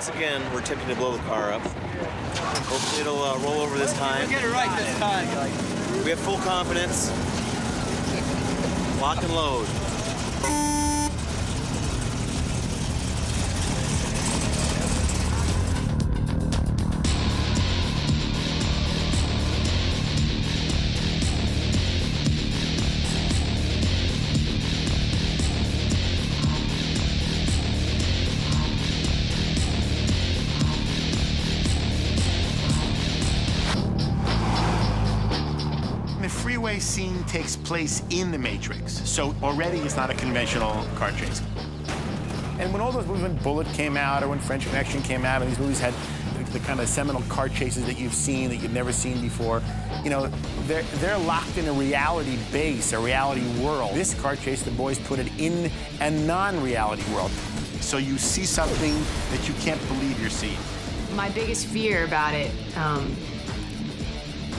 once again, we're attempting to blow the car up. Hopefully it'll roll over this time. Get it right this time. We have full confidence. Lock and load. The freeway scene takes place in the Matrix, so already it's not a conventional car chase. And when all those movies, when Bullet came out, or when French Connection came out, and these movies had the kind of seminal car chases that you've seen, that you've never seen before, you know, they're locked in a reality base, a reality world. This car chase, the boys put it in a non-reality world. So you see something that you can't believe you're seeing. My biggest fear about it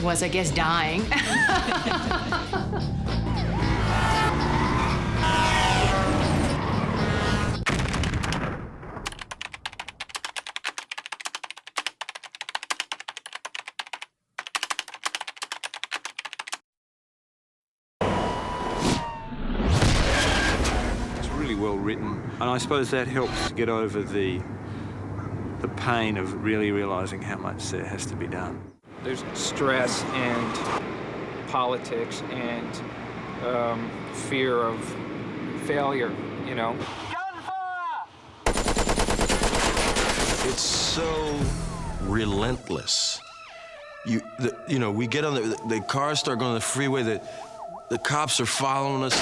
was, I guess, dying. It's really well written, and I suppose that helps to get over the pain of really realizing how much there has to be done. There's stress and politics and fear of failure, you know. It's so relentless. You know, we get on the cars start going on the freeway, the cops are following us.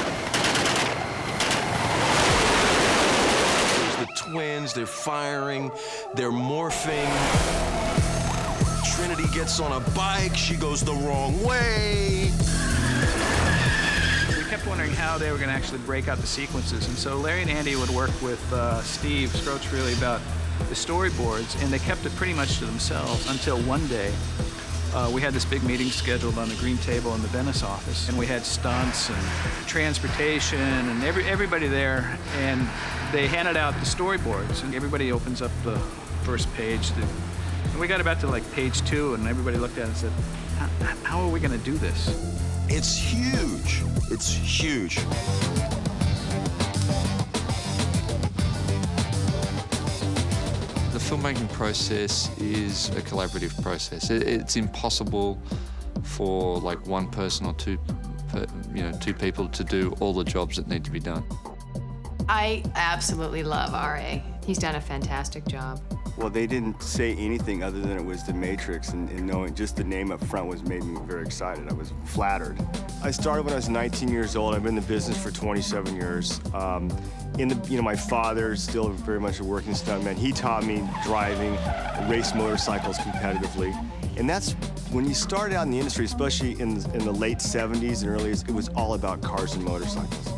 There's the twins, they're firing, they're morphing. Trinity gets on a bike, she goes the wrong way. We kept wondering how they were going to actually break out the sequences, and so Larry and Andy would work with Steve Scroach really about the storyboards, and they kept it pretty much to themselves until one day we had this big meeting scheduled on the green table in the Venice office, and we had stunts and transportation and everybody there, and they handed out the storyboards, and everybody opens up the first page. And we got about to like page 2, and everybody looked at it and said, how are we going to do this? It's huge. It's huge. The filmmaking process is a collaborative process. It's impossible for like one person or two people to do all the jobs that need to be done. I absolutely love R.A. He's done a fantastic job. Well, they didn't say anything other than it was The Matrix, and knowing just the name up front made me very excited. I was flattered. I started when I was 19 years old. I've been in the business for 27 years. My father's still very much a working stuntman. He taught me driving, race motorcycles competitively. And that's when you started out in the industry, especially in the late 70s and early 80s, it was all about cars and motorcycles.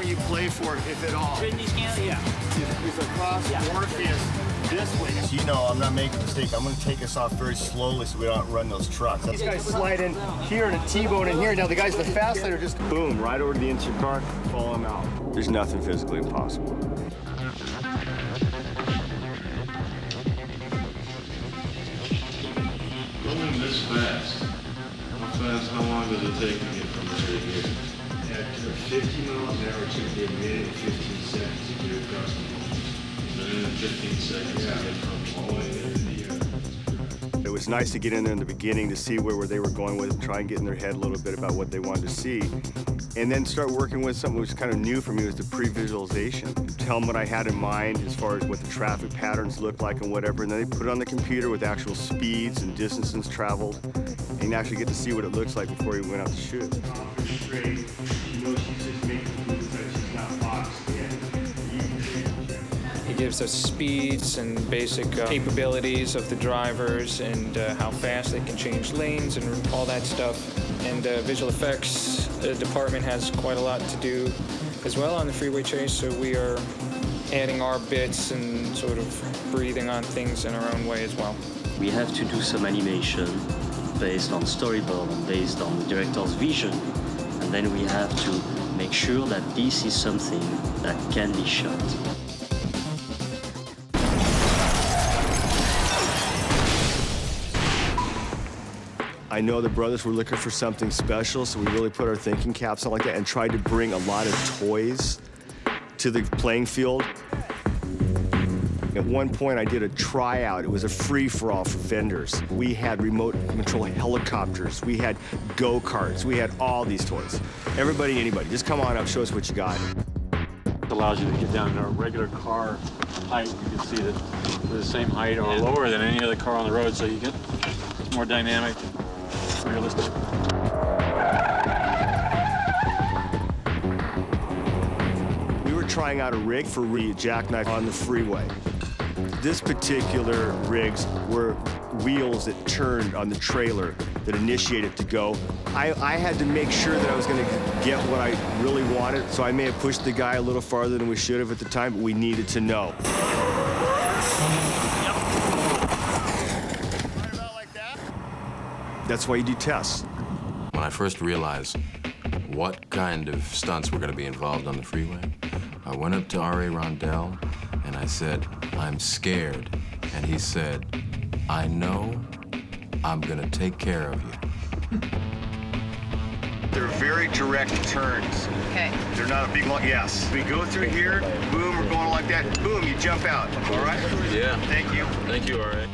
You play for, if at all. Britney's camera? Yeah. It's across Morpheus this way. So you know I'm not making a mistake. I'm going to take us off very slowly so we don't run those trucks. These guys slide in here and a T-bone in here. Now the guys in the fast lane are just boom, right over to the inside car, follow them out. There's nothing physically impossible. Going this fast, how long does it take to get from there to here? At 50 miles an hour, it took me a minute and 15 seconds to get across the mountains. And then 15 seconds to get from all the way there to the It was nice to get in there in the beginning to see where they were going with it and try and get in their head a little bit about what they wanted to see. And then start working with something which was kind of new for me, was the pre-visualization. Tell them what I had in mind as far as what the traffic patterns looked like and whatever, and then they put it on the computer with actual speeds and distances traveled, and you actually get to see what it looks like before you went out to shoot. He gives us speeds and basic capabilities of the drivers and how fast they can change lanes and all that stuff. And visual effects department has quite a lot to do as well on the freeway chase, so we are adding our bits and sort of breathing on things in our own way as well. We have to do some animation based on storyboard and based on the director's vision, and then we have to make sure that this is something that can be shot. I know the brothers were looking for something special, so we really put our thinking caps on like that and tried to bring a lot of toys to the playing field. At one point, I did a tryout. It was a free-for-all for vendors. We had remote control helicopters. We had go-karts. We had all these toys. Everybody, anybody, just come on up, show us what you got. It allows you to get down to a regular car height. You can see that we're the same height or lower than any other car on the road, so you get more dynamic, realistic. We were trying out a rig for jackknife on the freeway. This particular rigs were wheels that turned on the trailer that initiated to go. I had to make sure that I was going to get what I really wanted, so I may have pushed the guy a little farther than we should have at the time, but we needed to know. That's why you do tests. When I first realized what kind of stunts were going to be involved on the freeway, I went up to R.A. Rondell and I said, "I'm scared." And he said, "I know. I'm going to take care of you." They're very direct turns. Okay. They're not a big long, yes. We go through here, boom, we're going like that, boom, you jump out, all right? Yeah. Thank you. Thank you, R.A.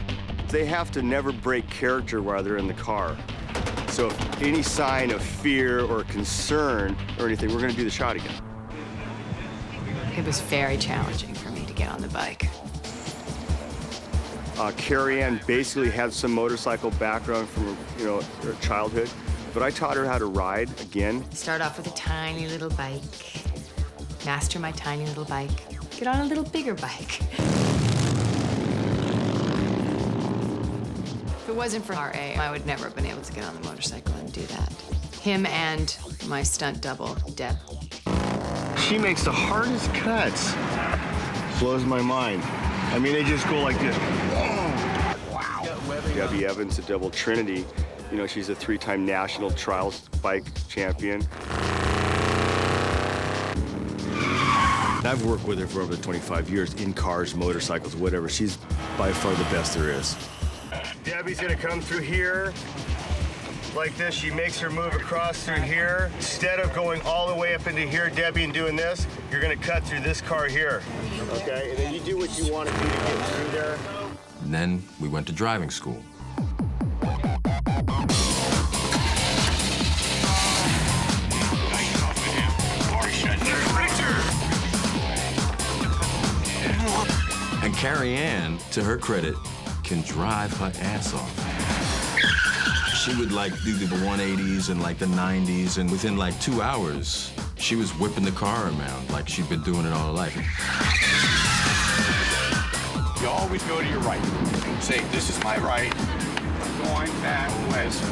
They have to never break character while they're in the car. So if any sign of fear or concern or anything, we're going to do the shot again. It was very challenging for me to get on the bike. Carrie Ann basically had some motorcycle background from, her childhood, but I taught her how to ride again. Start off with a tiny little bike, master my tiny little bike, get on a little bigger bike. If it wasn't for R.A., I would never have been able to get on the motorcycle and do that. Him and my stunt double, Deb. She makes the hardest cuts. Blows my mind. I mean, they just go like this. Wow. Debbie Evans, the Double Trinity, she's a 3-time national trials bike champion. I've worked with her for over 25 years in cars, motorcycles, whatever. She's by far the best there is. Debbie's gonna come through here like this. She makes her move across through here. Instead of going all the way up into here, Debbie, and doing this, you're gonna cut through this car here. Okay, and then you do what you want to do to get through there. And then we went to driving school. And Carrie Ann, to her credit, can drive her ass off. She would do the 180s and the 90s, and within 2 hours, she was whipping the car around like she'd been doing it all her life. You always go to your right. Say, this is my right. Going back west.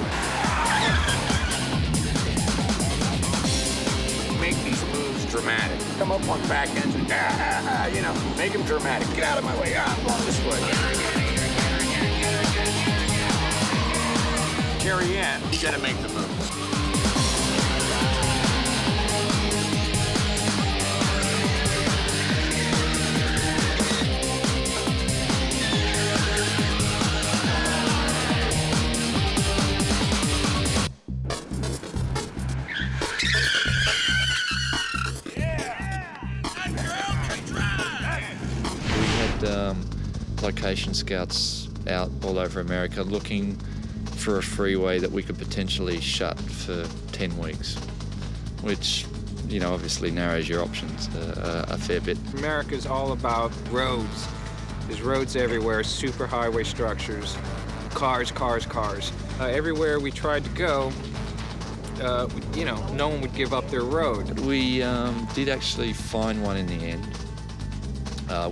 Make these moves dramatic. Come up on back ends and, make them dramatic. Get out of my way. I'm going this way. Carrie Ann, you gotta make the moves. Location scouts out all over America looking for a freeway that we could potentially shut for 10 weeks, which, obviously narrows your options a fair bit. America's all about roads. There's roads everywhere, super highway structures, cars. Everywhere we tried to go, no one would give up their road. We did actually find one in the end,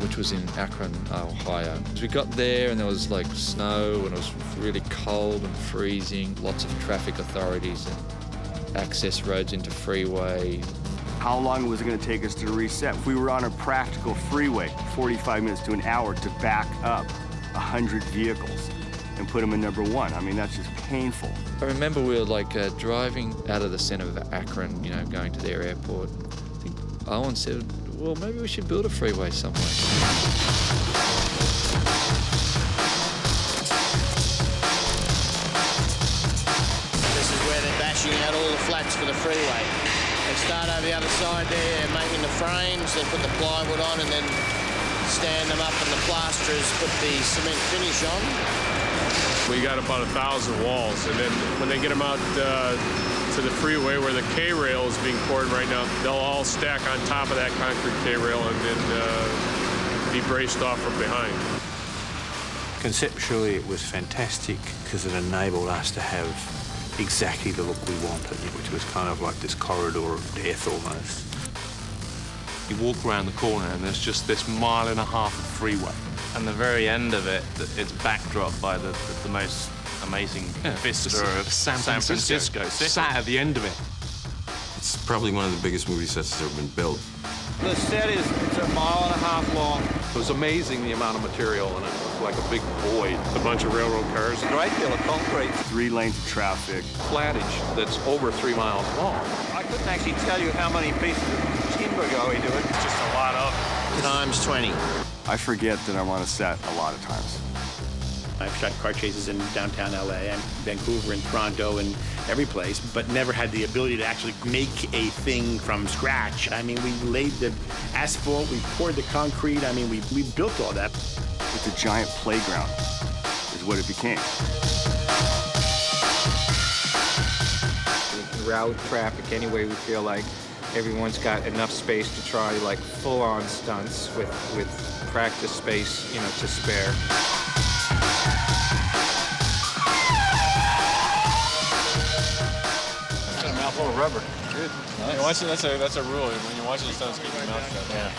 which was in Akron, Ohio. We got there and there was snow and it was really cold and freezing, lots of traffic authorities and access roads into freeway. How long was it going to take us to reset? If we were on a practical freeway, 45 minutes to an hour to back up 100 vehicles. and put them in #1. I mean, that's just painful. I remember we were like driving out of the center of Akron, you know, going to their airport. I think Owen said, well, maybe we should build a freeway somewhere. This is where they're bashing out all the flats for the freeway. They start over the other side there, making the frames, they put the plywood on and then stand them up, and the plasterers put the cement finish on. We got about 1,000 walls, and then when they get them out to the freeway where the K-rail is being poured right now, they'll all stack on top of that concrete K-rail and then be braced off from behind. Conceptually, it was fantastic because it enabled us to have exactly the look we wanted, which was kind of like this corridor of death almost. You walk around the corner and there's just this 1.5 miles of freeway. And the very end of it, it's backdropped by the most amazing vista of San Francisco. Sat at the end of it. It's probably one of the biggest movie sets that's ever been built. The set is it's 1.5 miles long. It was amazing the amount of material in it. It was like a big void. A bunch of railroad cars. A great deal of concrete. 3 lanes of traffic. Flattage that's over 3 miles long. I couldn't actually tell you how many pieces of timber go into it. It's just a lot of Times 20. I forget that I'm on a set a lot of times. I've shot car chases in downtown LA and Vancouver and Toronto and every place, but never had the ability to actually make a thing from scratch. I mean, we laid the asphalt, we poured the concrete. I mean, we built all that. It's a giant playground, is what it became. We can route traffic any way we feel like. Everyone's got enough space to try like full-on stunts with practice space, you know, to spare. Got a mouthful of rubber. Good. Nice. You watch it, that's a rule. When you're watching the stunts, keep your mouth shut. Yeah.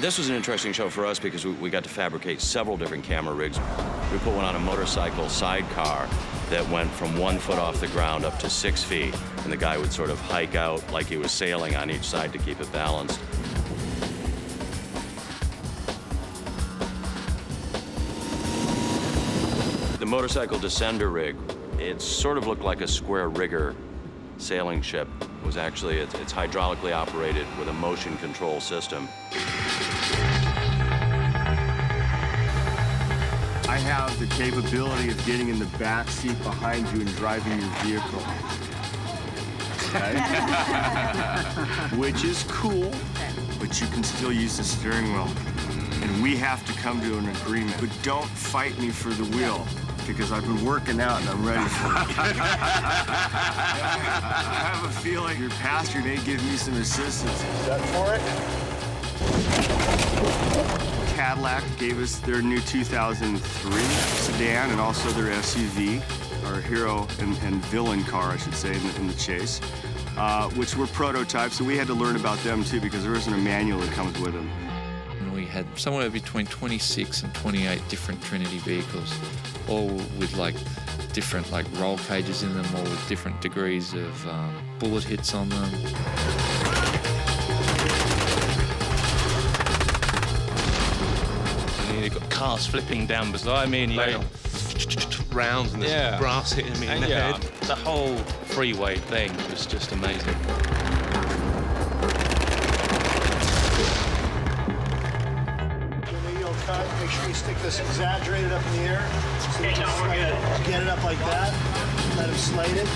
This was an interesting show for us because we got to fabricate several different camera rigs. We put one on a motorcycle sidecar that went from 1 foot off the ground up to 6 feet, and the guy would sort of hike out like he was sailing on each side to keep it balanced. The motorcycle descender rig, it sort of looked like a square rigger sailing ship. It was actually, it's hydraulically operated with a motion control system. I have the capability of getting in the back seat behind you and driving your vehicle. Right? Which is cool, but you can still use the steering wheel. And we have to come to an agreement. But don't fight me for the wheel, because I've been working out and I'm ready for it. I have a feeling your pastor may give me some assistance. Is that for it? Cadillac gave us their new 2003 sedan and also their SUV, our hero and villain car, I should say, in the chase, which were prototypes, so we had to learn about them too because there isn't a manual that comes with them. And we had somewhere between 26 and 28 different Trinity vehicles, all with like different like roll cages in them, all with different degrees of bullet hits on them. You've got cars flipping down beside me, and you go rounds and there's brass hitting me in the head. The whole freeway thing was just amazing. Maybe you'll cut, make sure you stick this exaggerated up in the air. So get it up like that, let him slide it.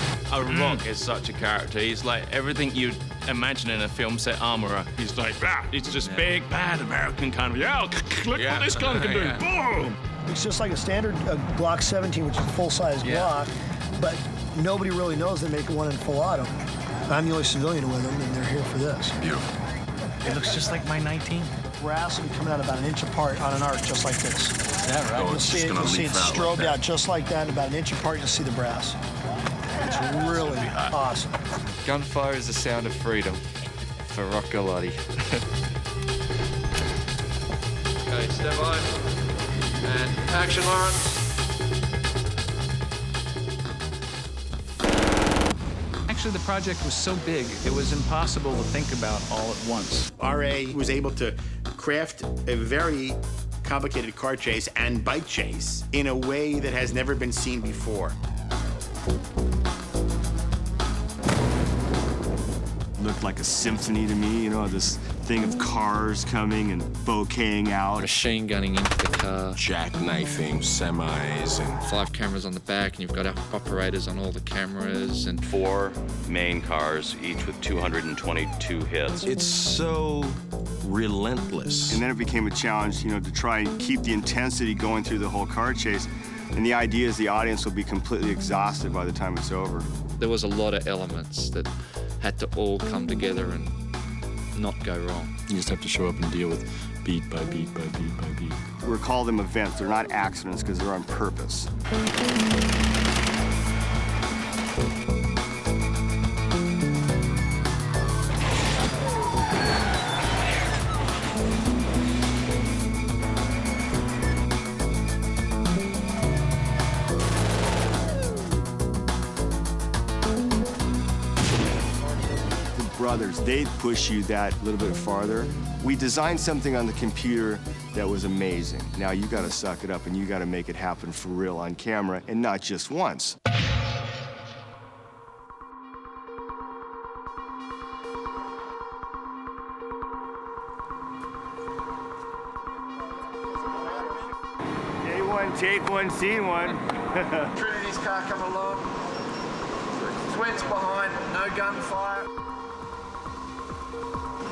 Rock is such a character. He's like everything you'd imagine in a film set armorer. He's like, it's just big, bad American kind of, look what this gun can do, boom! It's just like a standard Glock 17, which is a full-size Glock, but nobody really knows they make one in full auto. I'm the only civilian with them, and they're here for this. Beautiful. It looks just like my 19. Brass will be coming out about an inch apart on an arc, just like this. Is that right? You'll see it strobed out just like that, about an inch apart, you'll see the brass. It's really awesome. Gunfire is the sound of freedom for Rock Galati. Okay, stand by. And action, Lawrence. Actually, the project was so big, it was impossible to think about all at once. RA was able to craft a very complicated car chase and bike chase in a way that has never been seen before. Looked like a symphony to me, you know, this thing of cars coming and bouqueting out. Machine gunning into the car. Jackknifing semis and 5 cameras on the back, and you've got operators on all the cameras, and 4 main cars, each with 222 hits. it's so relentless. And then it became a challenge, you know, to try and keep the intensity going through the whole car chase. And the idea is the audience will be completely exhausted by the time it's over. there was a lot of elements that had to all come together and not go wrong. You just have to show up and deal with beat by beat by beat by beat. We call them events. They're not accidents because they're on purpose. Brothers, they push you that little bit farther. We designed something on the computer that was amazing. Now you gotta suck it up and you gotta make it happen for real on camera and not just once. A1, take one, scene one. Trinity's car come along. Twins behind, no gunfire.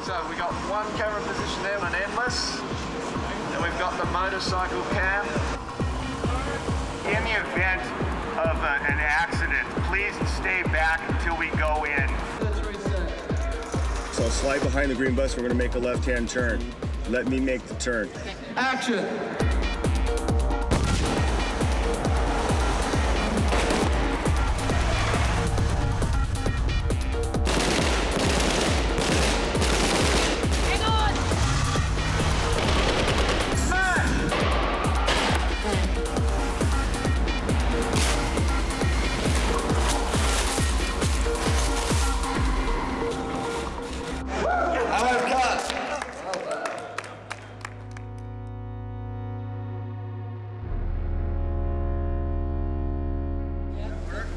So we got one camera position there on endless. And we've got the motorcycle cam. In the event of an accident, please stay back until we go in. So slide behind the green bus, we're gonna make a left-hand turn. Let me make the turn. Action!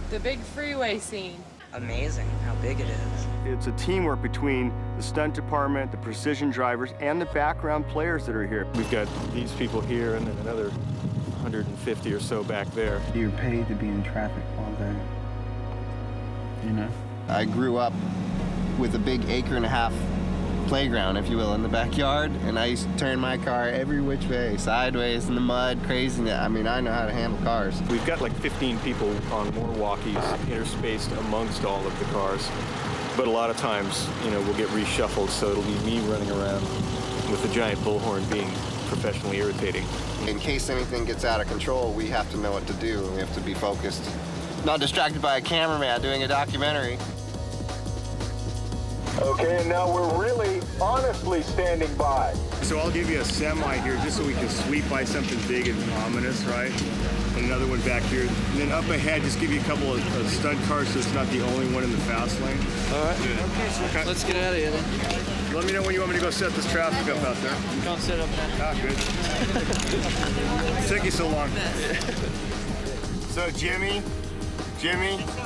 The big freeway scene. Amazing how big it is. It's a teamwork between the stunt department, the precision drivers, and the background players that are here. We've got these people here and then another 150 or so back there. You're paid to be in traffic all day, you know? I grew up with a big 1.5 acre playground, if you will, in the backyard, and I used to turn my car every which way, sideways in the mud, crazy. I mean, I know how to handle cars. We've got like 15 people on more walkies interspaced amongst all of the cars. But a lot of times, you know, we'll get reshuffled, so it'll be me running around with the giant bullhorn being professionally irritating. In case anything gets out of control, we have to know what to do, and we have to be focused. Not distracted by a cameraman doing a documentary. Okay, and now we're really honestly standing by. So I'll give you a semi here just so we can sweep by something big and ominous, right? And another one back here. And then up ahead, just give you a couple of stunt cars so it's not the only one in the fast lane. All right. Okay. Let's get out of here then. Let me know when you want me to go set this traffic up out there. Can't set up now. Ah, good. It took you so long. So Jimmy,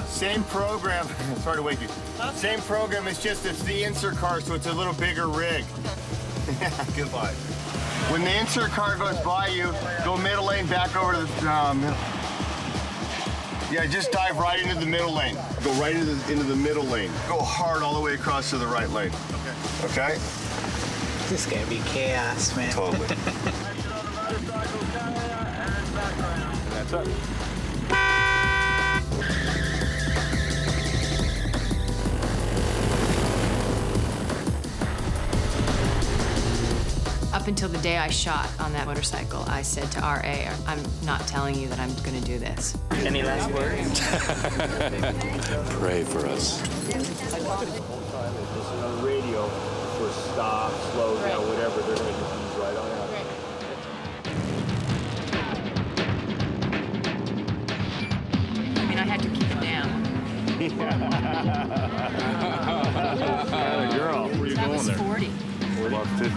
same program. Sorry to wake you. Same program, it's just it's the insert car, so it's a little bigger rig. Goodbye. When the insert car goes by you, go middle lane back over to the middle. Yeah, just dive right into the middle lane. Go right into the middle lane. Go hard all the way across to the right lane. Okay. Okay? This is gonna be chaos, man. Totally. And that's it. Up until the day I shot on that motorcycle, I said to RA, I'm not telling you that I'm going to do this. Any last words? Pray for us. Just on the radio for stop, slow down, whatever. They're going to just use right on out. I mean, I had to keep it down. Girl, where you That going was there? 40. About 50.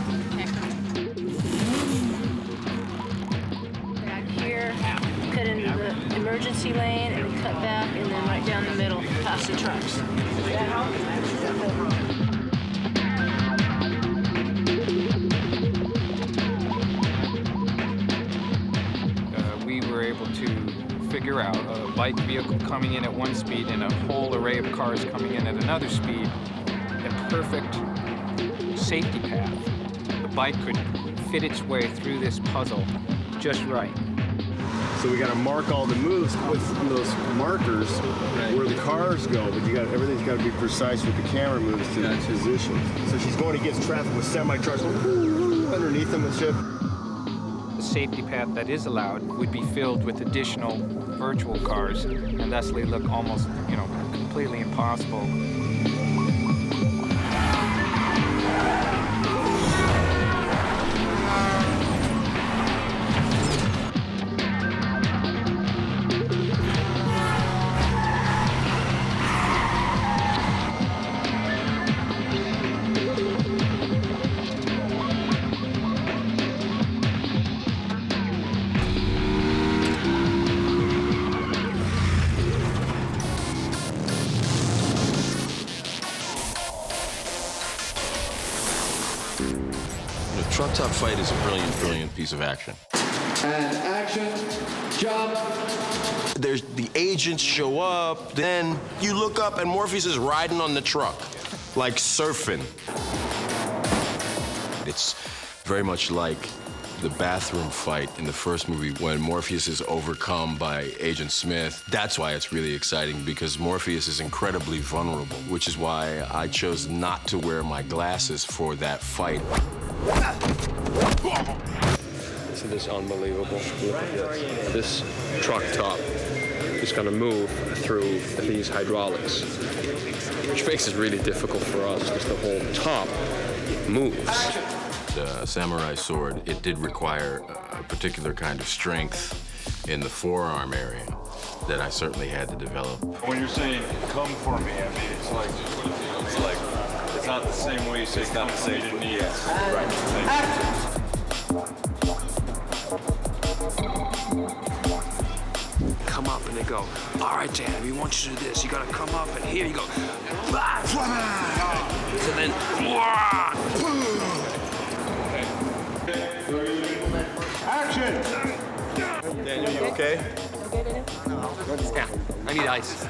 emergency lane and cut back and then right down the middle past the trucks. Does that help? We were able to figure out a bike vehicle coming in at one speed and a whole array of cars coming in at another speed, a perfect safety path. The bike could fit its way through this puzzle just right. So we got to mark all the moves with those markers where the cars go, but everything's got to be precise with the camera moves to the position. So she's going against traffic with semi-trucks underneath them and shit. The safety path that is allowed would be filled with additional virtual cars and thusly look almost, completely impossible. Truck Top Fight is a brilliant, brilliant piece of action. And action, jump. The agents show up, then you look up and Morpheus is riding on the truck, like surfing. It's very much like the bathroom fight in the first movie when Morpheus is overcome by Agent Smith. That's why it's really exciting, because Morpheus is incredibly vulnerable, which is why I chose not to wear my glasses for that fight. Isn't this unbelievable? Look at this. This truck top is going to move through these hydraulics, which makes it really difficult for us because the whole top moves. The samurai sword, it did require a particular kind of strength in the forearm area that I certainly had to develop. When you're saying come for me, I mean it's like it's not the same way you say come for me to me. Yes. Right. Come up and they go, all right, Dan, we want you to do this. You gotta come up and here you go. So then, action! Daniel, you okay? Yeah, I need ice.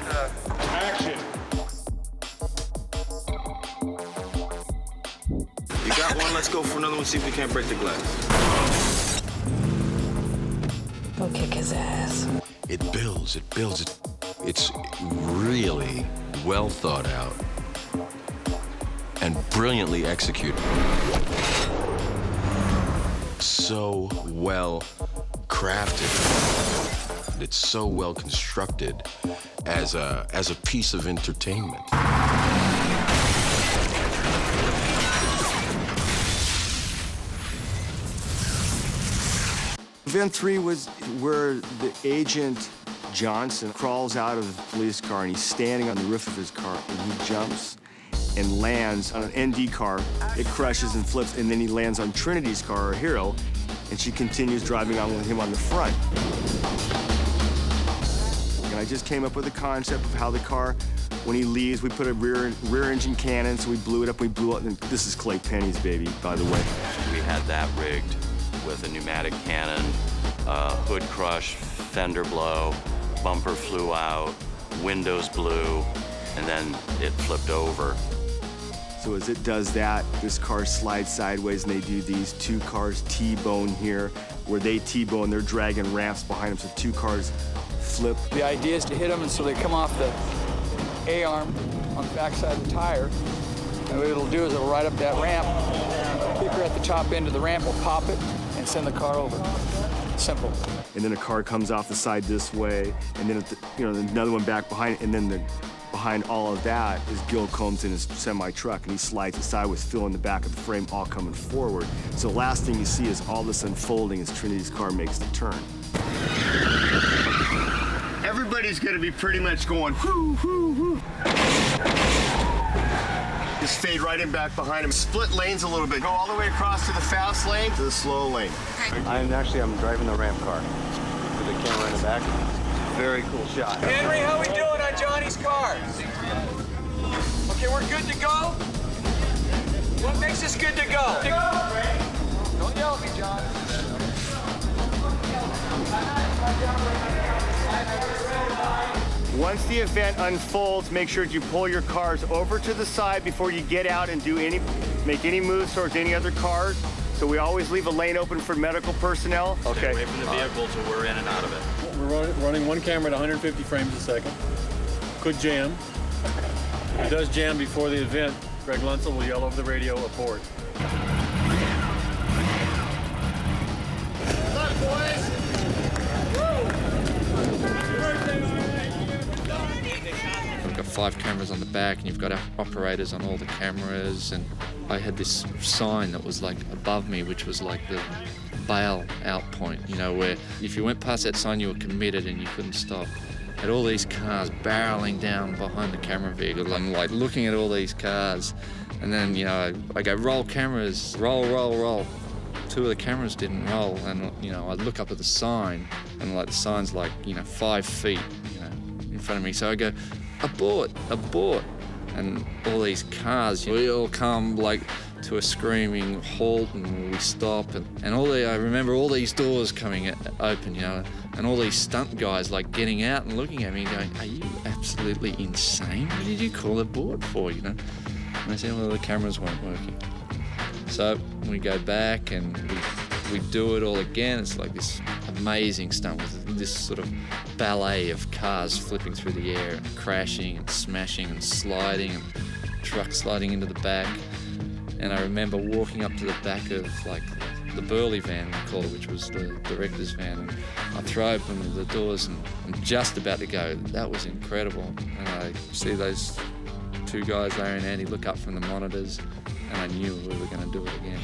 Action! You got one? Let's go for another one, see if we can't break the glass. Go kick his ass. It builds. It's really well thought out and brilliantly executed. So well crafted. It's so well constructed as a piece of entertainment. Event 3 was where the agent Johnson crawls out of the police car and he's standing on the roof of his car and he jumps and lands on an ND car. It crashes and flips, and then he lands on Trinity's car, our hero, and she continues driving on with him on the front. And I just came up with a concept of how the car, when he leaves, we put a rear engine cannon, so we blew it up, and this is Clay Penny's baby, by the way. We had that rigged with a pneumatic cannon, hood crush, fender blow, bumper flew out, windows blew, and then it flipped over. So as it does that, this car slides sideways, and they do these two cars T-bone here, where they T-bone, they're dragging ramps behind them, so two cars flip. The idea is to hit them, and so they come off the A-arm on the backside of the tire. And what it'll do is it'll ride up that ramp, pick her at the top end of the ramp, will pop it, and send the car over. Simple. And then a car comes off the side this way, and then another one back behind, and then behind all of that is Gil Combs in his semi-truck, and he slides it sideways, filling the back of the frame, all coming forward. So the last thing you see is all this unfolding as Trinity's car makes the turn. Everybody's gonna be pretty much going, whoo, whoo, whoo. Just fade right in back behind him. Split lanes a little bit. Go all the way across to the fast lane to the slow lane. I'm driving the ramp car with the camera in the back. Very cool shot. Henry, how we doing on Johnny's cars? Okay, we're good to go? What makes us good to go? Don't yell at me, John. Once the event unfolds, make sure you pull your cars over to the side before you get out and make any moves towards any other cars. So we always leave a lane open for medical personnel. Okay. Stay away from the vehicle till we're in and out of it. We're running one camera at 150 frames a second. Could jam. If it does jam before the event, Greg Lunsell will yell over the radio, abort. We've got 5 cameras on the back, and you've got operators on all the cameras, and I had this sign that was like above me, which was like the bail out point, you know, where if you went past that sign, you were committed and you couldn't stop. Had all these cars barreling down behind the camera vehicle. I'm like looking at all these cars, and then, you know, I go, roll cameras, roll, roll, roll. 2 of the cameras didn't roll, and, you know, I look up at the sign, and like the sign's like, you know, 5 feet, you know, in front of me. So I go, abort, abort. And all these cars, we all come like to a screaming halt, and we stop, and I remember all these doors coming open, you know, and all these stunt guys like getting out and looking at me going, are you absolutely insane? What did you call abort for, you know? And I said, well, the cameras weren't working. So we go back and we do it all again. It's like this amazing stunt with this sort of ballet of cars flipping through the air and crashing and smashing and sliding and trucks sliding into the back. And I remember walking up to the back of like the Burley van, we call it, which was the director's van. And I throw open the doors and I'm just about to go. That was incredible. And I see those 2 guys, Larry and Andy, look up from the monitors, and I knew we were going to do it again.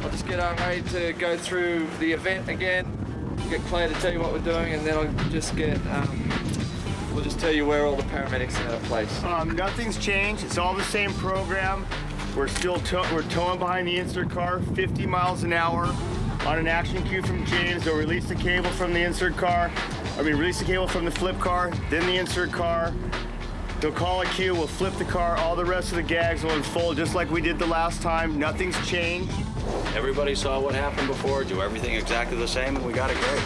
I'll just get ready to go through the event again, get Claire to tell you what we're doing, and then I'll just get, we'll just tell you where all the paramedics are in place. Nothing's changed. It's all the same program. We're still we're towing behind the insert car, 50 miles an hour. On an action cue from James, they'll release the cable from the insert car. Release the cable from the flip car, then the insert car. They'll call a cue, we'll flip the car, all the rest of the gags will unfold just like we did the last time. Nothing's changed. Everybody saw what happened before, do everything exactly the same, and we got it great.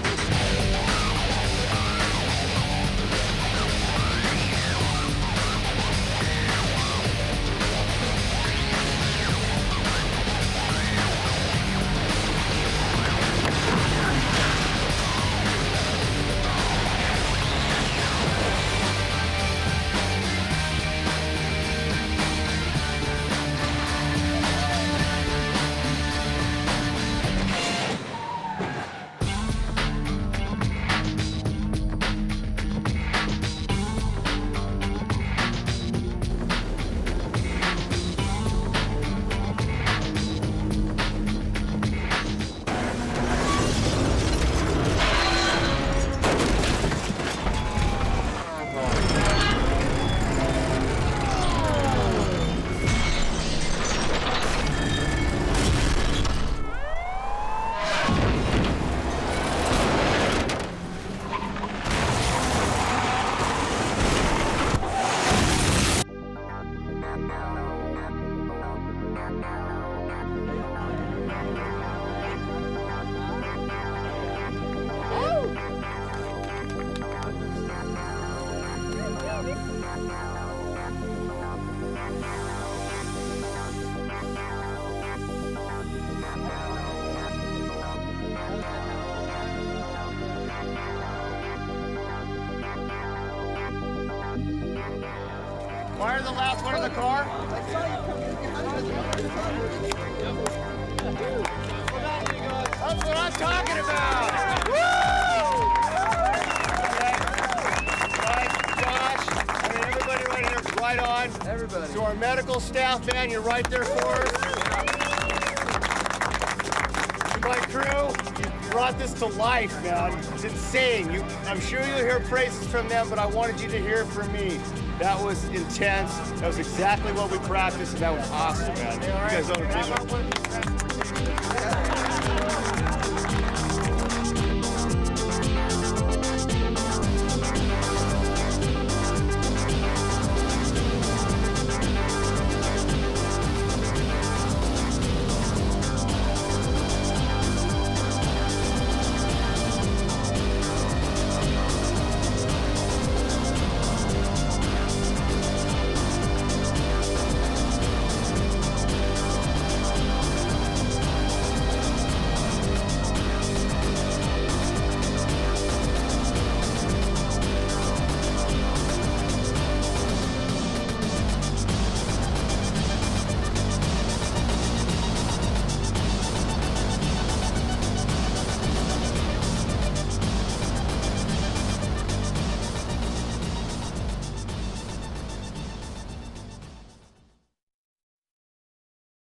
Fire the last one in the car. That's what I'm talking about. Woo! Josh, everybody right here, right on. Everybody. To our medical staff, man, you're right there for us. To my crew, you brought this to life, man. It's insane. I'm sure you'll hear praises from them, but I wanted you to hear it from me. That was intense. That was exactly what we practiced, and that was awesome, man. You guys owe it to me.